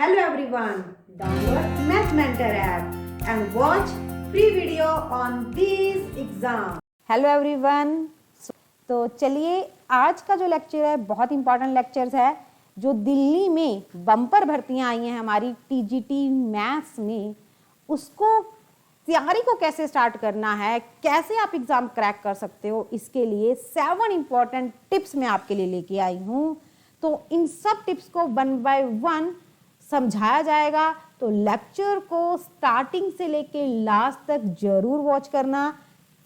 Hello everyone, download Math Mentor app and watch free video on these exams. Hello everyone. तो चलिए आज का जो लेक्चर है बहुत इंपॉर्टेंट लेक्चर्स है। जो दिल्ली में बम्पर भर्तियां आई हैं हमारी टीजीटी मैथ्स में, उसको तैयारी को कैसे स्टार्ट करना है, कैसे आप एग्जाम क्रैक कर सकते हो, इसके लिए 7 इंपॉर्टेंट टिप्स मैं आपके लिए लेके आई हूँ। तो इन सब टिप्स को 1 बाय 1 समझाया जाएगा। तो लेक्चर को स्टार्टिंग से लेके लास्ट तक जरूर वॉच करना।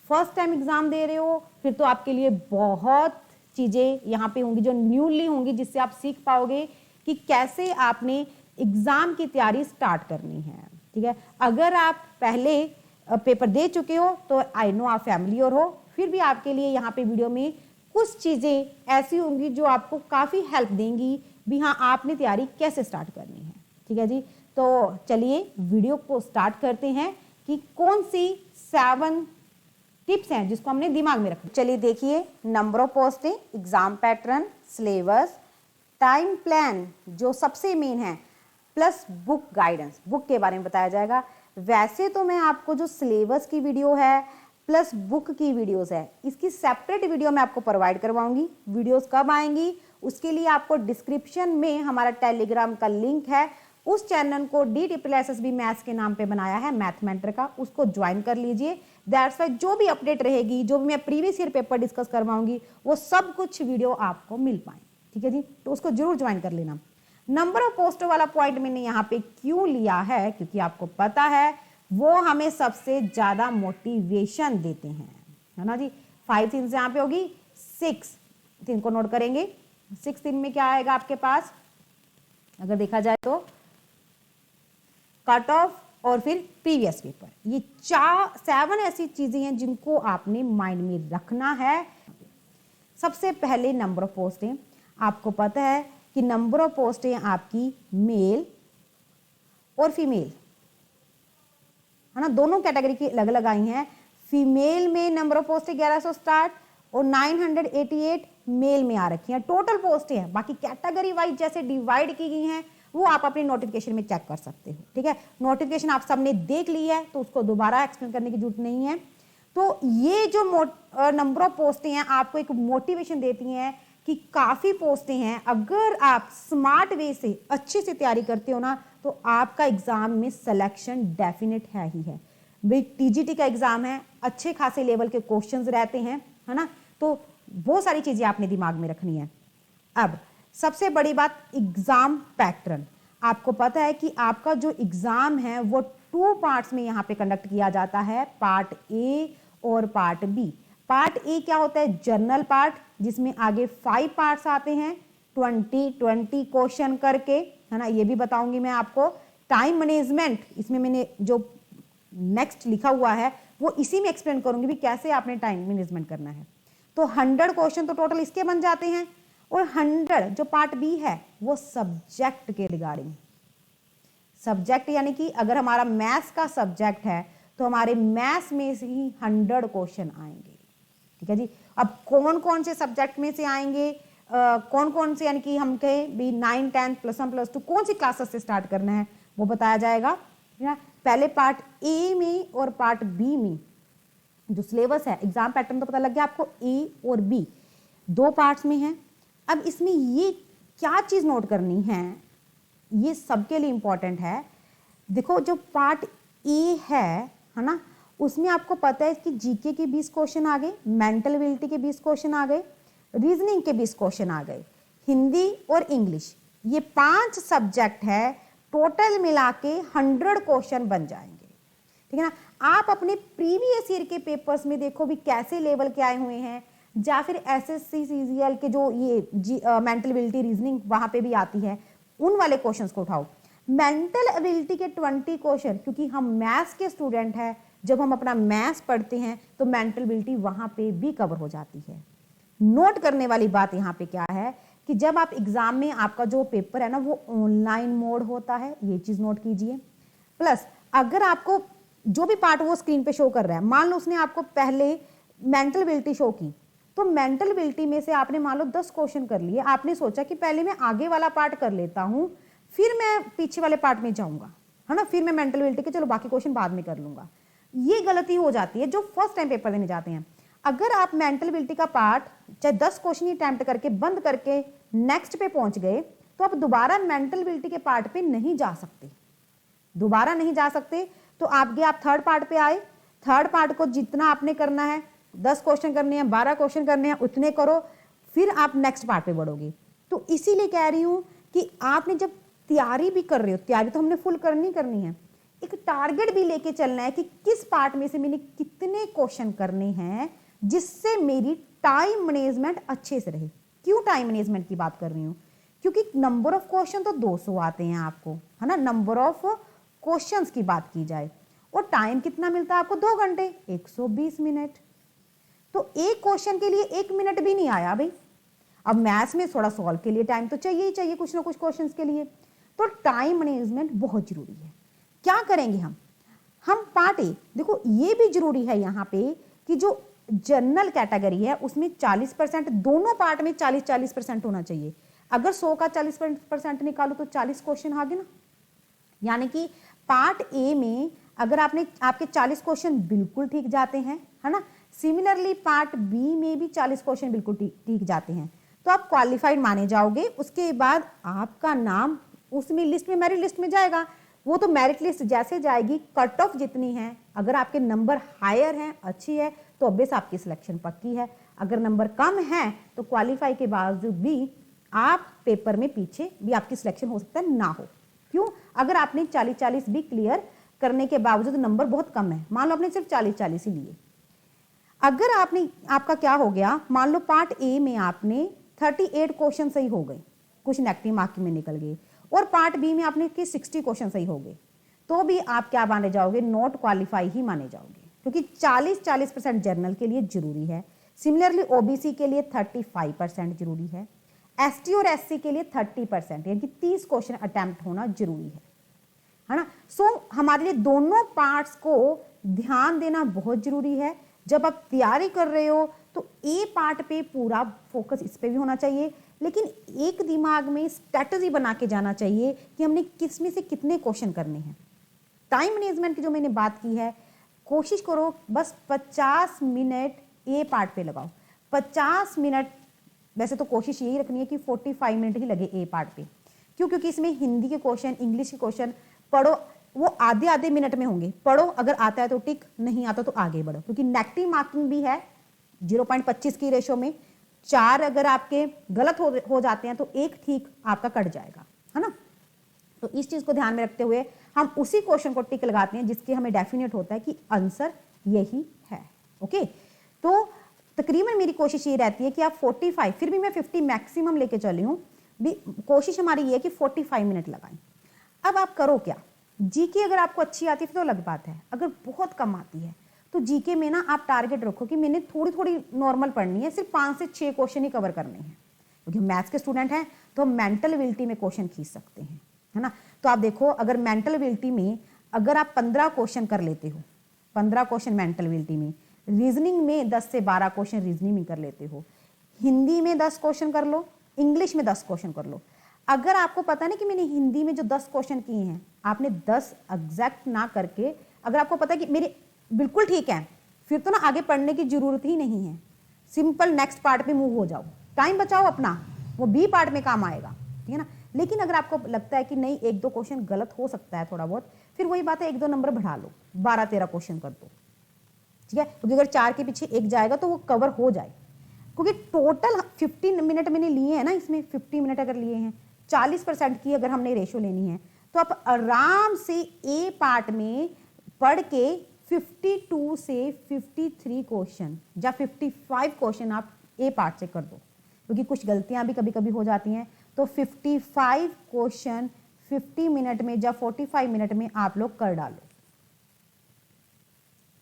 फर्स्ट टाइम एग्जाम दे रहे हो फिर तो आपके लिए बहुत चीजें यहाँ पे होंगी जो न्यूली होंगी, जिससे आप सीख पाओगे कि कैसे आपने एग्जाम की तैयारी स्टार्ट करनी है। ठीक है, अगर आप पहले पेपर दे चुके हो तो आई नो आप फैमिलियर हो, फिर भी आपके लिए यहाँ पे वीडियो में कुछ चीजें ऐसी होंगी जो आपको काफी हेल्प देंगी भी हाँ आपने तैयारी कैसे स्टार्ट करनी है। ठीक है जी, तो चलिए वीडियो को स्टार्ट करते हैं कि कौन सी 7 टिप्स हैं जिसको हमने दिमाग में रखना। चलिए देखिए, number of posting, exam pattern, syllabus, time plan जो सबसे मेन है, प्लस बुक गाइडेंस, बुक के बारे में बताया जाएगा। वैसे तो मैं आपको जो सिलेबस की वीडियो है प्लस बुक की वीडियोस है, इसकी सेपरेट वीडियो मैं आपको प्रोवाइड करवाऊंगी। वीडियोस कब आएंगी उसके लिए आपको डिस्क्रिप्शन में हमारा टेलीग्राम का लिंक है। उस चैनल को DSSB मैथ्स के नाम पे बनाया है, मैथ मेंटर का, उसको ज्वाइन कर लीजिए। दैट्स वाई जो भी अपडेट रहेगी, जो भी मैं प्रीवियस ईयर पेपर डिस्कस करवाऊंगी, वो सब कुछ वीडियो आपको मिल पाए। ठीक है जी, तो उसको जरूर ज्वाइन कर लेना। नंबर ऑफ पोस्ट वाला पॉइंट मैंने यहाँ पे क्यों लिया है, क्योंकि आपको पता है वो हमें सबसे ज्यादा मोटिवेशन देते हैं, है ना जी। 5 थिंग्स यहाँ पे होगी, 6 थिंग को नोट करेंगे। 6 थिंग में क्या आएगा आपके पास, अगर देखा जाए तो कट ऑफ और फिर प्रीवियस पेपर, ये 7 ऐसी चीजें हैं जिनको आपने माइंड में रखना है। सबसे पहले नंबर ऑफ पोस्टें, आपको पता है कि नंबर ऑफ पोस्टें आपकी मेल और फीमेल, है ना, दोनों कैटेगरी की अलग अलग आई हैं। फीमेल में नंबर ऑफ पोस्टें 1100 स्टार्ट और 988 मेल में आ रखी हैं। टोटल पोस्टें हैं, बाकी कैटेगरी वाइज जैसे डिवाइड की गई हैं वो आप अपनी नोटिफिकेशन में चेक कर सकते हो। ठीक है, नोटिफिकेशन आप सबने देख ली है तो उसको दोबारा एक्सप्लेन करने की जरूरत नहीं है। तो ये जो नंबर ऑफ पोस्टें हैं आपको एक मोटिवेशन देती हैं कि काफी पोस्टें हैं। अगर आप स्मार्ट वे से अच्छे से तैयारी करते हो ना तो आपका एग्जाम में सिलेक्शन डेफिनेट है ही है। भाई टीजीटी का एग्जाम है, अच्छे खासे लेवल के क्वेश्चंस रहते हैं, है ना, तो बहुत सारी चीजें आपने दिमाग में रखनी है। अब सबसे बड़ी बात, एग्जाम पैटर्न। आपको पता है कि आपका जो एग्जाम है वो 2 पार्ट्स में यहाँ पे कंडक्ट किया जाता है, पार्ट ए और पार्ट बी। पार्ट ए क्या होता है, जर्नल पार्ट, जिसमें आगे 5 पार्ट्स आते हैं, 20 क्वेश्चन करके, है ना, ये भी बताऊंगी मैं आपको। टाइम मैनेजमेंट, इसमें मैंने जो नेक्स्ट लिखा हुआ है वो इसी में एक्सप्लेन करूंगी भी कैसे आपने टाइम मैनेजमेंट करना है। तो 100 क्वेश्चन तो टोटल इसके बन जाते हैं, और 100 जो पार्ट बी है वो सब्जेक्ट के रिगार्डिंग। सब्जेक्ट यानी कि अगर हमारा मैथ्स का सब्जेक्ट है तो हमारे मैथ्स में से ही 100 क्वेश्चन आएंगे। ठीक है जी, अब कौन कौन से सब्जेक्ट में से आएंगे, कौन कौन से, यानी कि हम कहें भी 9, 10, +1, +2 कौन सी क्लासेस से स्टार्ट करना है वो बताया जाएगा। पहले पार्ट ए में और पार्ट बी में जो सिलेबस है, एग्जाम पैटर्न तो पता लग गया आपको, ए और बी 2 पार्ट्स में है। अब इसमें ये क्या चीज नोट करनी है, ये सबके लिए इंपॉर्टेंट है। देखो जो पार्ट ए है ना, उसमें आपको पता है कि जीके के 20 क्वेश्चन आ गए, मेंटल एबिलिटी के 20 क्वेश्चन आ गए, रीजनिंग के 20 क्वेश्चन आ गए, हिंदी और इंग्लिश, ये 5 सब्जेक्ट है, टोटल मिला के 100 क्वेश्चन बन जाएंगे। ठीक है ना, आप अपने प्रीवियस ईयर के पेपर्स में देखो भी कैसे लेवल के आए हुए हैं, या फिर एसएससी सीजीएल के जो ये मेंटल एबिलिटी रीजनिंग वहां पे भी आती है, उन वाले क्वेश्चंस को उठाओ। मेंटल एबिलिटी के 20 क्वेश्चन, क्योंकि हम मैथ्स के स्टूडेंट हैं, जब हम अपना मैथ्स पढ़ते हैं तो मेंटल एबिलिटी वहां पे भी कवर हो जाती है। नोट करने वाली बात यहाँ पे क्या है कि जब आप एग्जाम में, आपका जो पेपर है ना वो ऑनलाइन मोड होता है, ये चीज नोट कीजिए। प्लस अगर आपको जो भी पार्ट वो स्क्रीन पे शो कर रहा है, मान लो उसने आपको पहले मेंटल एबिलिटी शो की, तो मेंटल एबिलिटी में से आपने मान लो 10 क्वेश्चन कर लिए, आपने सोचा कि पहले मैं आगे वाला पार्ट कर लेता हूं, फिर मैं पीछे वाले पार्ट में जाऊंगा, है ना, फिर मैं मेंटल एबिलिटी के चलो बाकी क्वेश्चन बाद में कर लूंगा। ये गलती हो जाती है जो फर्स्ट टाइम पेपर देने जाते हैं। अगर आप मेंटल एबिलिटी का पार्ट चाहे 10 क्वेश्चन ही अटेम्प्ट करके बंद करके नेक्स्ट पे पहुंच गए तो आप दोबारा मेंटल एबिलिटी के पार्ट पे नहीं जा सकते, दोबारा नहीं जा सकते। तो आप थर्ड पार्ट पे आए, थर्ड पार्ट को जितना आपने करना है, 10 क्वेश्चन करने हैं, 12 क्वेश्चन करने हैं, उतने करो, फिर आप नेक्स्ट पार्ट पे बढ़ोगे। तो इसीलिए कह रही हूं कि आपने जब तैयारी भी कर रहे हो, तैयारी तो हमने फुल करनी है, एक टारगेट भी लेके चलना है कि किस पार्ट में से मैंने कितने क्वेश्चन करने हैं जिससे मेरी टाइम मैनेजमेंट अच्छे से रहे। क्यों टाइम मैनेजमेंट की बात कर रही हूँ? क्योंकि नंबर ऑफ क्वेश्चन तो 200 आते हैं आपको, है ना, नंबर ऑफ क्वेश्चंस की बात की जाए, और टाइम कितना मिलता है आपको? 2 घंटे 120 मिनट। तो एक क्वेश्चन के लिए 1 मिनट भी नहीं आया भाई। अब मैथ्स में थोड़ा सॉल्व के लिए टाइम तो चाहिए ही चाहिए, कुछ ना कुछ क्वेश्चंस के लिए। तो टाइम मैनेजमेंट बहुत जरूरी है। क्या करेंगे हम पार्ट ए, देखो ये भी जरूरी है यहाँ पे कि जो जनरल कैटेगरी है उसमें 40%, दोनों पार्ट में 40-40% होना चाहिए। अगर 100 का 40% निकालो तो 40 क्वेश्चन आ गए ना। यानी कि पार्ट ए में अगर आपके 40 क्वेश्चन बिल्कुल ठीक जाते हैं, है ना, सिमिलरली पार्ट बी में भी 40 क्वेश्चन बिल्कुल ठीक जाते हैं, तो आप क्वालिफाइड माने जाओगे। उसके बाद आपका नाम उसमें लिस्ट में, मेरिट लिस्ट में जाएगा। वो तो मेरिट लिस्ट जैसे जाएगी, कट ऑफ जितनी है, अगर आपके नंबर हायर हैं, अच्छी है, तो ऑब्वियस आपकी सिलेक्शन पक्की है। अगर नंबर कम है तो क्वालिफाई के बावजूद भी आप पेपर में पीछे भी आपकी सिलेक्शन हो सकता है ना हो। क्यों? अगर आपने 40-40 भी क्लियर करने के बावजूद नंबर बहुत कम है, मान लो आपने सिर्फ 40-40 ही लिए, अगर आपका क्या हो गया, मान लो पार्ट ए में आपने 38 क्वेश्चन सही हो गए, कुछ नेगेटिव मार्किंग में निकल गए, और पार्ट बी में आपने 60 क्वेश्चन सही हो गए, तो भी आप क्या माने जाओगे? नॉट क्वालिफाई ही माने जाओगे, क्योंकि 40% जनरल के लिए जरूरी है। सिमिलरली ओबीसी के लिए 35% जरूरी है, एसटी और एससी के लिए 30%, यानी कि 30 क्वेश्चन अटेम्प्ट होना जरूरी है ना। सो हमारे लिए दोनों पार्ट्स को ध्यान देना बहुत जरूरी है। जब आप तैयारी कर रहे हो तो ए पार्ट पे पूरा फोकस इस पे भी होना चाहिए, लेकिन एक दिमाग में स्ट्रेटजी बना के जाना चाहिए कि हमने किस में से कितने क्वेश्चन करने हैं। टाइम मैनेजमेंट की जो मैंने बात की है, कोशिश करो बस 50 मिनट ए पार्ट पे लगाओ। 50 मिनट, वैसे तो कोशिश यही रखनी है कि 45 मिनट ही लगे ए पार्ट पे। क्यों? क्योंकि इसमें हिंदी के क्वेश्चन, इंग्लिश के क्वेश्चन पढ़ो, वो आधे मिनट में होंगे। पढ़ो, अगर आता है तो टिक, नहीं आता तो आगे बढ़ो, क्योंकि नेगेटिव मार्किंग भी है 0.25 की रेशो में। 4 अगर आपके गलत हो जाते हैं तो 1 ठीक आपका कट जाएगा, है ना। तो इस चीज को ध्यान में रखते हुए हम उसी क्वेश्चन को टिक लगाते हैं जिसके हमें डेफिनेट होता है कि आंसर यही है। ओके, तो तकरीबन मेरी कोशिश ये रहती है कि आप 45, फिर भी मैं 50 मैक्सिमम लेके चली हूँ, कोशिश हमारी ये है कि 45 मिनट लगाएं। अब आप करो क्या, जीके अगर आपको अच्छी आती है तो अलग बात है, अगर बहुत कम आती है तो जीके में ना आप टारगेट रखो कि मैंने थोड़ी थोड़ी नॉर्मल पढ़नी है, सिर्फ 5 से 6 क्वेश्चन ही कवर करने हैं, क्योंकि मैथ्स के स्टूडेंट हैं तो मेंटल एबिलिटी में क्वेश्चन खींच सकते हैं, है ना। तो आप देखो, अगर मेंटल एबिलिटी में अगर आप 15 क्वेश्चन कर लेते हो, 15 क्वेश्चन मेंटल एबिलिटी में, रीजनिंग में 10 से 12 क्वेश्चन रीजनिंग में कर लेते हो, हिंदी में 10 क्वेश्चन कर लो, इंग्लिश में 10 क्वेश्चन कर लो। अगर आपको पता नहीं कि मैंने हिंदी में जो 10 क्वेश्चन किए हैं, आपने 10 एग्जैक्ट ना करके, अगर आपको पता है कि मेरे बिल्कुल ठीक है, फिर तो ना आगे पढ़ने की जरूरत ही नहीं है, सिंपल नेक्स्ट पार्ट पे मूव हो जाओ, टाइम बचाओ अपना, वो बी पार्ट में काम आएगा, ठीक है ना। लेकिन अगर आपको लगता है कि नहीं 1-2 क्वेश्चन गलत हो सकता है थोड़ा बहुत, फिर वही बात है 1-2 नंबर बढ़ा लो, 12-13 क्वेश्चन कर दो, ठीक है, क्योंकि अगर 4 के पीछे 1 जाएगा तो वो कवर हो जाए। क्योंकि टोटल 15 मिनट मैंने लिए हैं ना, इसमें 50 मिनट अगर लिए हैं, 40% की अगर हमने रेशो लेनी है, तो आप आराम से ए पार्ट में पढ़ के 52 से 53 क्वेश्चन या 55 क्वेश्चन आप ए पार्ट से कर दो, क्योंकि कुछ गलतियां भी कभी कभी हो जाती हैं। तो 55 क्वेश्चन 50 मिनट में या 45 मिनट में आप लोग कर डालो,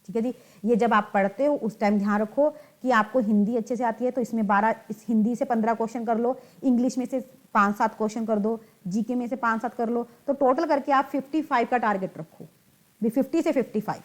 ठीक है जी। ये जब आप पढ़ते हो उस टाइम ध्यान रखो कि आपको हिंदी अच्छे से आती है तो इसमें 12, इस हिंदी से 15 क्वेश्चन कर लो, इंग्लिश में से 5-7 क्वेश्चन कर दो, जीके में से 5-7 कर लो, तो टोटल करके आप 55 का टारगेट रखो, 50 से 55,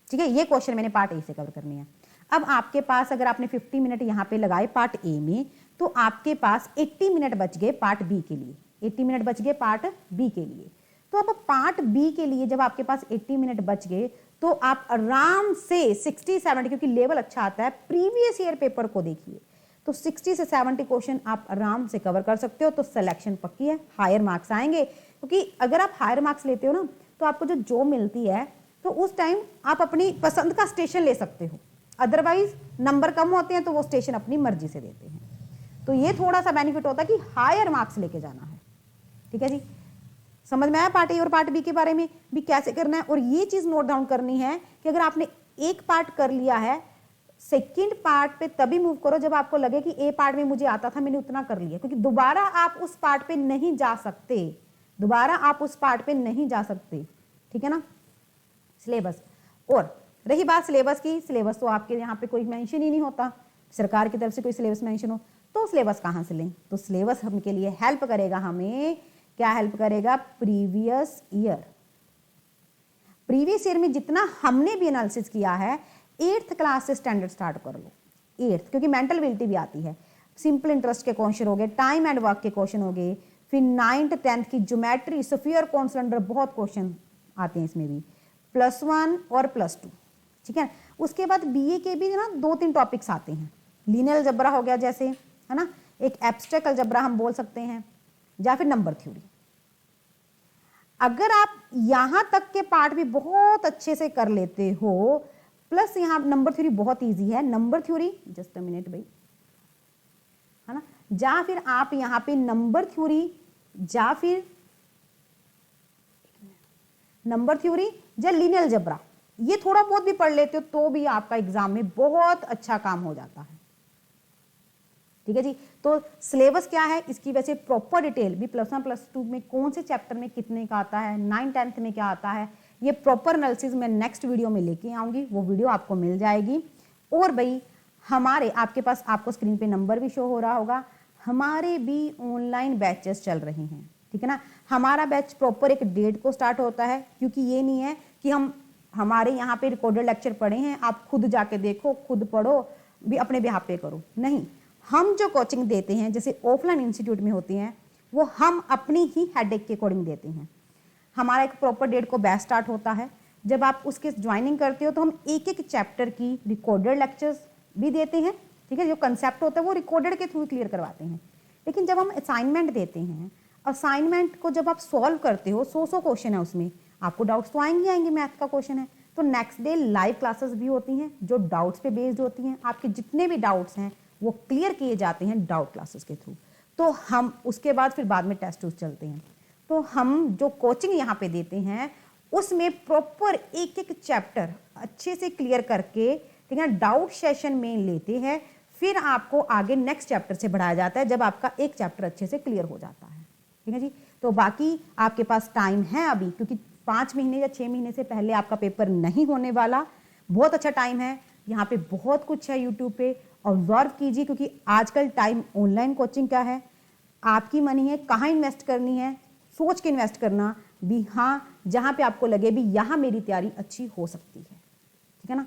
ठीक है। ये क्वेश्चन मैंने पार्ट ए से कवर करनी है। अब आपके पास अगर आपने 50 मिनट यहाँ पे लगाए पार्ट ए में, तो आपके पास 80 मिनट बच गए पार्ट बी के लिए। 80 मिनट बच गए पार्ट बी के लिए। तो अब पार्ट बी के लिए जब आपके पास 80 मिनट बच गए तो आप आराम से 60-70, क्योंकि लेवल अच्छा आता है, प्रीवियस ईयर पेपर को देखिए तो 60 से 70 क्वेश्चन आप आराम से कवर कर सकते हो। तो सिलेक्शन पक्की है, हायर मार्क्स आएंगे, क्योंकि अगर आप हायर मार्क्स लेते हो ना तो आपको जो जॉब मिलती है तो उस टाइम आप अपनी पसंद का स्टेशन ले सकते हो, अदरवाइज नंबर कम होते हैं तो वो स्टेशन अपनी मर्जी से देते हैं। तो ये थोड़ा सा बेनिफिट होता है कि हायर मार्क्स लेके जाना है। ठीक है जी, समझ में आया पार्ट ए और पार्ट बी के बारे में भी कैसे करना है। और ये चीज नोट डाउन करनी है कि अगर आपने एक पार्ट कर लिया है, सेकंड पार्ट पे तभी मूव करो जब आपको लगे कि ए पार्ट में मुझे आता था, मैंने उतना कर लिया, क्योंकि दोबारा आप उस पार्ट पे नहीं जा सकते, दोबारा आप उस पार्ट पे नहीं जा सकते। ठीक है ना। सिलेबस, और रही बात सिलेबस की, सिलेबस तो आपके यहाँ पे कोई मेंशन ही नहीं होता, सरकार की तरफ से कोई सिलेबस मेंशन हो तो सिलेबस कहाँ से लें। तो सिलेबस हमके लिए हेल्प करेगा, हमें क्या हेल्प करेगा, प्रीवियस ईयर। प्रीवियस ईयर में जितना हमने भी एनालिसिस किया है, 8th क्लास से स्टैंडर्ड स्टार्ट कर लो, 8th, क्योंकि मेंटल एबिलिटी भी आती है, सिंपल इंटरेस्ट के क्वेश्चन हो गए, टाइम एंड वर्क के क्वेश्चन हो गए, फिर 9th 10th की ज्योमेट्री, स्फीयर, कौन सिलेंडर, बहुत क्वेश्चन आते हैं इसमें भी, +1 और +2। ठीक है, उसके बाद बीए के भी ना 2-3 टॉपिक्स आते हैं, लीनियर अलजेब्रा हो गया जैसे, है ना, एक एब्स्ट्रैक्ट अलजेब्रा हम बोल सकते हैं, या फिर नंबर थ्योरी। अगर आप यहां तक के पार्ट भी बहुत अच्छे से कर लेते हो, प्लस यहाँ नंबर थ्योरी बहुत इजी है, number theory, just a minute भाई, है ना, या फिर आप यहाँ पे नंबर थ्योरी या फिर नंबर थ्योरी या लीनियर अलजेब्रा, ये थोड़ा बहुत भी पढ़ लेते हो तो भी आपका एग्जाम में बहुत अच्छा काम हो जाता है। ठीक है जी। तो सिलेबस क्या है, इसकी वैसे प्रॉपर डिटेल भी +1 +2 में कौन से चैप्टर में कितने का आता है, 9th 10th में क्या आता है, ये प्रॉपर एनालिसिस मैं नेक्स्ट वीडियो में लेके आऊंगी, वो वीडियो आपको मिल जाएगी। और भाई हमारे आपके पास, आपको स्क्रीन पे नंबर भी शो हो रहा होगा, हमारे भी ऑनलाइन बैचेस चल रहे हैं। ठीक है ना, हमारा बैच प्रॉपर एक डेट को स्टार्ट होता है, क्योंकि ये नहीं है कि हमारे यहाँ पे रिकॉर्डेड लेक्चर पढ़े हैं, आप खुद जाके देखो, खुद पढ़ो, भी अपने बिहाफ पे करो, नहीं, हम जो कोचिंग देते हैं जैसे ऑफलाइन इंस्टीट्यूट में होती हैं, वो हम अपनी ही हेडेक के अकॉर्डिंग देते हैं। हमारा एक प्रॉपर डेट को बैच स्टार्ट होता है, जब आप उसके ज्वाइनिंग करते हो तो हम एक एक चैप्टर की रिकॉर्डेड लेक्चर्स भी देते हैं। ठीक है, जो कंसेप्ट होता है वो रिकॉर्डेड के थ्रू क्लियर करवाते हैं। लेकिन जब हम असाइनमेंट देते हैं, असाइनमेंट को जब आप सॉल्व करते हो, 100 क्वेश्चन है उसमें, आपको डाउट्स तो आएंगे, मैथ का क्वेश्चन है, तो नेक्स्ट डे लाइव क्लासेस भी होती हैं जो डाउट्स पे बेस्ड होती हैं। आपके जितने भी डाउट्स हैं वो क्लियर किए जाते हैं डाउट क्लासेस के थ्रू। तो हम उसके बाद में टेस्ट चलते हैं। तो हम जो कोचिंग यहाँ पे देते हैं उसमें प्रॉपर एक एक चैप्टर अच्छे से क्लियर करके, ठीक है, डाउट सेशन में लेते हैं, फिर आपको आगे नेक्स्ट चैप्टर से बढ़ाया जाता है जब आपका एक चैप्टर अच्छे से क्लियर हो जाता है। ठीक है जी। तो बाकी आपके पास टाइम है अभी, क्योंकि 5 महीने या 6 महीने से पहले आपका पेपर नहीं होने वाला, बहुत अच्छा टाइम है। यहाँ पे बहुत कुछ है यूट्यूब पे, ऑब्जर्व कीजिए, क्योंकि आजकल टाइम ऑनलाइन कोचिंग का है, आपकी मनी है, कहाँ इन्वेस्ट करनी है, सोच के इन्वेस्ट करना भी, हाँ जहाँ पे आपको लगे भी यहाँ मेरी तैयारी अच्छी हो सकती है। ठीक है ना,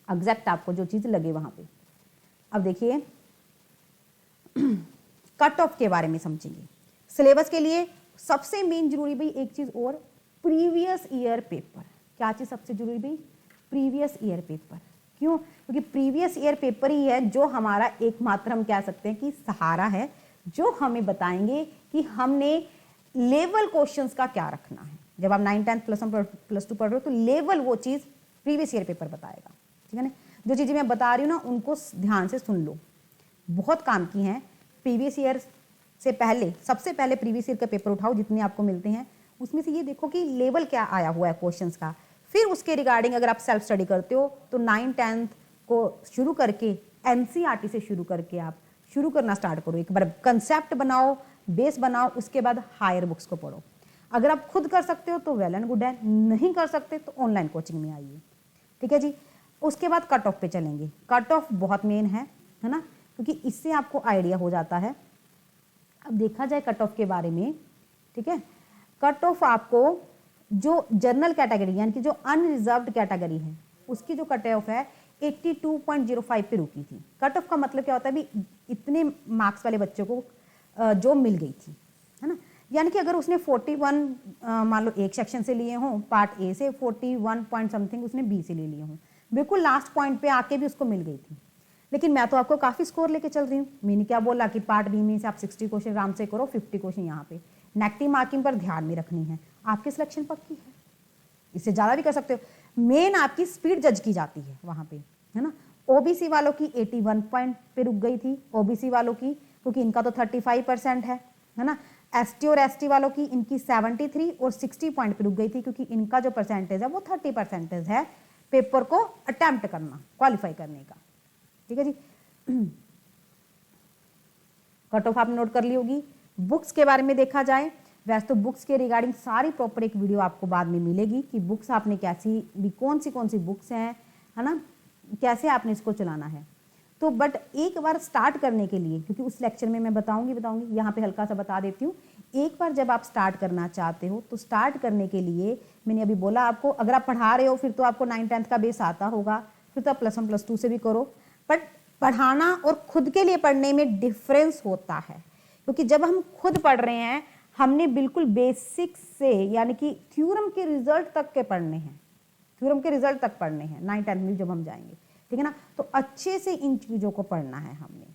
एग्जैक्ट आपको जो चीज़ लगे वहाँ पे। अब देखिए कट ऑफ के बारे में समझेंगे। सिलेबस के लिए सबसे मेन जरूरी भाई एक चीज़ और, प्रीवियस ईयर पेपर। क्या चीज़ सबसे जरूरी भाई, प्रीवियस ईयर पेपर। क्यों, क्योंकि प्रीवियस ईयर पेपर ही है जो हमारा एकमात्र, हम कह सकते हैं कि सहारा है, जो हमें बताएंगे कि हमने लेवल क्वेश्चंस का क्या रखना है। जब आप 9th 10th +1 +2 पढ़ रहे हो तो लेवल वो चीज़ प्रीवियस ईयर पेपर बताएगा। ठीक है ना, जो चीज़ें मैं बता रही हूँ ना उनको ध्यान से सुन लो, बहुत काम की हैं। प्रीवियस ईयर से पहले, सबसे पहले प्रीवियस ईयर का पेपर उठाओ जितने आपको मिलते हैं, उसमें से ये देखो कि लेवल क्या आया हुआ है क्वेश्चंस का। फिर उसके रिगार्डिंग अगर आप सेल्फ स्टडी करते हो तो 9th 10th को शुरू करके एनसीईआरटी से शुरू करके आप शुरू करना स्टार्ट करो। एक बार कंसेप्ट बनाओ, बेस बनाओ, उसके बाद हायर बुक्स को पढ़ो। अगर आप खुद कर सकते हो तो वेल एंड गुड है, नहीं कर सकते तो ऑनलाइन कोचिंग में आइए। ठीक है जी। उसके बाद कट ऑफ पे चलेंगे। कट ऑफ बहुत मेन है ना, क्योंकि इससे आपको आइडिया हो जाता है। अब देखा जाए कट ऑफ के बारे में, ठीक है, कट ऑफ आपको जो जनरल कैटेगरी यानी कि जो अनरिजर्व्ड कैटेगरी है उसकी जो कट ऑफ है 82.05 पे रुकी थी। कट ऑफ का मतलब क्या होता है भी, इतने मार्क्स वाले बच्चों को जॉब मिल गई थी। है ना। यानी कि अगर उसने 41 मान लो एक सेक्शन से लिए हों, पार्ट ए से 41 पॉइंट समथिंग उसने बी से ले लिए हों, बिल्कुल लास्ट पॉइंट पे आके भी उसको मिल गई थी, लेकिन मैं तो आपको काफ़ी स्कोर लेके चल रही हूँ। मैंने क्या बोला कि पार्ट बी में से आप 60 क्वेश्चन आराम से करो, 50 क्वेश्चन यहाँ पे नेगेटिव मार्किंग पर ध्यान में रखनी है, आपकी सिलेक्शन पक्की है। इससे ज़्यादा भी कर सकते हो। मेन आपकी स्पीड जज की जाती है वहाँ पे, है ना। ओबीसी वालों की 81 पॉइंट पे रुक गई थी, ओबीसी वालों की, क्योंकि इनका तो 35% है ना। एसटी और एसटी वालों की इनकी 73 और 60 पॉइंट पे रुक गई थी, क्योंकि इनका जो परसेंटेज है वो 30% है पेपर को अटेम्प्ट करना, क्वालिफाई करने का। ठीक है जी। कट ऑफ आपने नोट कर ली होगी। बुक्स के बारे में देखा जाए, वैसे तो बुक्स के रिगार्डिंग सारी प्रॉपर एक वीडियो आपको बाद में मिलेगी कि बुक्स आपने कैसी भी, कौन सी बुक्स हैं, है ना, कैसे आपने इसको चलाना है। तो बट एक बार स्टार्ट करने के लिए, क्योंकि उस लेक्चर में मैं बताऊंगी, यहाँ पे हल्का सा बता देती हूँ। एक बार जब आप स्टार्ट करना चाहते हो तो स्टार्ट करने के लिए मैंने अभी बोला आपको, अगर आप पढ़ा रहे हो फिर तो आपको 9th-10th का बेस आता होगा, फिर तो आप +1 +2 से भी करो। बट पढ़ाना और खुद के लिए पढ़ने में डिफरेंस होता है, क्योंकि जब हम खुद पढ़ रहे हैं हमने बिल्कुल बेसिक से, यानी कि थ्योरम के रिजल्ट तक के पढ़ने हैं, थ्योरम के रिजल्ट तक पढ़ने हैं 9th-10th में जब हम जाएंगे, ठीक है ना। तो अच्छे से इन चीज़ों को पढ़ना है हमने।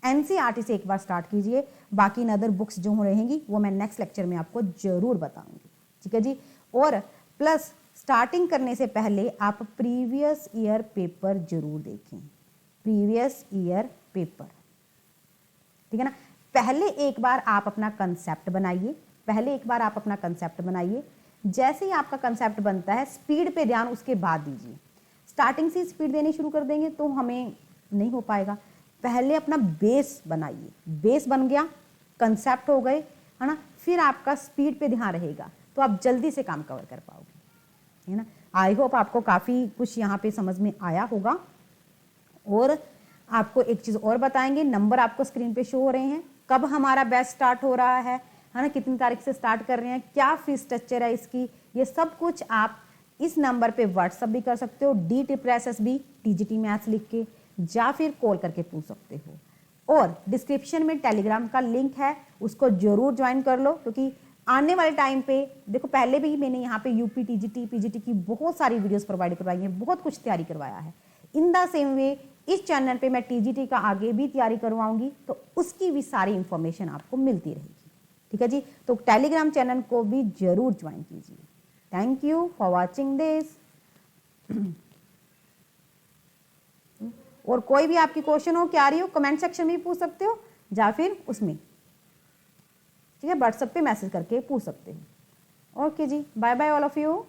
एनसीईआरटी से एक बार स्टार्ट कीजिए, बाकी अदर बुक्स जो रहेंगी वो मैं नेक्स्ट लेक्चर में आपको जरूर बताऊंगी, ठीक है जी। और प्लस स्टार्टिंग करने से पहले आप प्रीवियस ईयर पेपर जरूर देखें, प्रीवियस ईयर पेपर, ठीक है ना। पहले एक बार आप अपना कंसेप्ट बनाइए, जैसे ही आपका कंसेप्ट बनता है स्पीड पे ध्यान उसके बाद दीजिए। स्टार्टिंग से स्पीड देनी शुरू कर देंगे तो हमें नहीं हो पाएगा। पहले अपना बेस बनाइए, बेस बन गया, कंसेप्ट हो गए, है ना, फिर आपका स्पीड पे ध्यान रहेगा तो आप जल्दी से काम कवर कर पाओगे, है ना। आई होप आपको काफ़ी कुछ यहाँ पे समझ में आया होगा। और आपको एक चीज़ और बताएंगे, नंबर आपको स्क्रीन पे शो हो रहे हैं, कब हमारा बैच स्टार्ट हो रहा है ना, कितनी तारीख से स्टार्ट कर रहे हैं, क्या फीस स्ट्रक्चर है इसकी, ये सब कुछ आप इस नंबर पे व्हाट्सअप भी कर सकते हो, DTPSSB TGT मैथ्स लिख के, या फिर कॉल करके पूछ सकते हो। और डिस्क्रिप्शन में टेलीग्राम का लिंक है, उसको जरूर ज्वाइन कर लो, क्योंकि आने वाले टाइम पे देखो, पहले भी मैंने यहाँ पे यूपी TGT PGT की बहुत सारी वीडियोस प्रोवाइड करवाई हैं, बहुत कुछ तैयारी करवाया है। इन द सेम वे इस चैनल पे मैं TGT का आगे भी तैयारी करवाऊंगी, तो उसकी भी सारी इंफॉर्मेशन आपको मिलती रहेगी, ठीक है जी। तो टेलीग्राम चैनल को भी जरूर ज्वाइन कीजिए। Thank you for watching this. और कोई भी आपकी क्वेश्चन हो, क्या रही हो, कमेंट सेक्शन में पूछ सकते हो, या फिर उसमें, ठीक है, व्हाट्सएप पे मैसेज करके पूछ सकते हो। ओके जी, bye bye all of you.